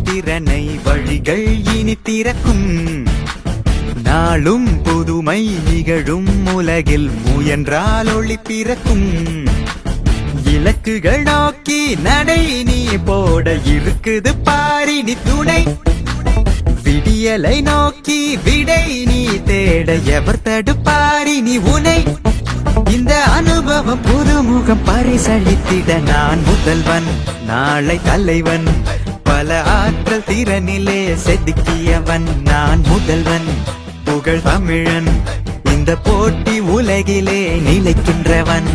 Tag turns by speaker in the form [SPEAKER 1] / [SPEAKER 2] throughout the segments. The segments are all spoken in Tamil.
[SPEAKER 1] திறனை வழிகள் இனி திறக்கும். நாளும் புதுமை நிகழும் உலகில் முயன்றால் ஒளி பிறக்கும். இலக்குகள் நோக்கி நடை நீ போட இருக்குது பாரினி துணை. விடியலை நோக்கி விடை நீ தேட எவர் தடுப்பாரினி உனை. இந்த அனுபவம் புதுமுகம் பரிசளித்திட நான் முதல்வன் நாளை தலைவன். பல ஆற்றல் திறனிலே செதுக்கியவன் நான் முதல்வன் புகழ் தமிழன். இந்த போட்டி உலகிலே நிலைக்கின்றவன்.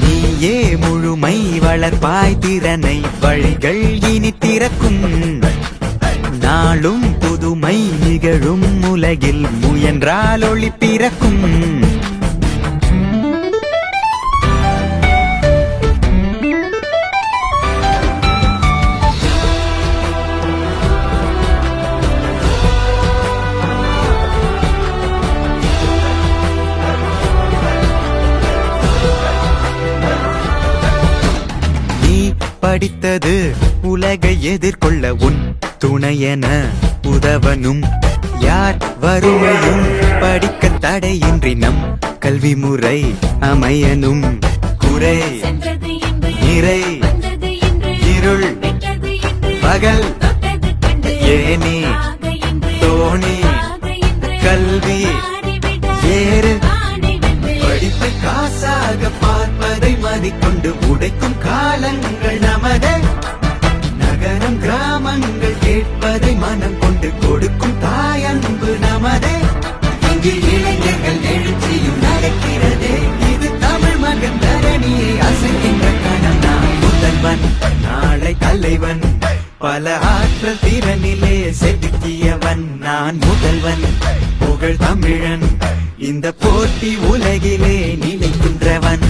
[SPEAKER 1] நீயே முழுமை வளர்ப்பாய் திறனை வழிகள் இனி திறக்கும். நாளும் புதுமை நிகழும் உலகில் முயன்றால் ஒளி பிறக்கும். படித்தது உலகை எதிர்கொள்ள உன் துணையென உதவனும். யார் வறுமையும் படிக்க தடையின்றி நம் கல்வி முறை அமையனும். குறை நிறை இருள் பகல் ஏனி தோணி கல்வி ஏறு. படிப்பை காசாக பார்ப்பதை மதிக்கொண்டு உடைக்கும் காலங்கள் நமது. நகரம் கிராமங்கள் கேட்பதை மனம் கொண்டு கொடுக்கும் தாயன்பு நமதே. இங்கு இளைஞர்கள் எழுச்சியும் நடக்கிறதே. இது தமிழ் மகன் தரணியை அசைக்கின்ற கணம். நான் முதல்வன் நாளை தலைவன். பல ஆற்றல் திறனிலே செதுக்கியவன் நான் முதல்வன் புகழ் தமிழன். இந்த போட்டி உலகிலே நிலைக்கின்றவன்.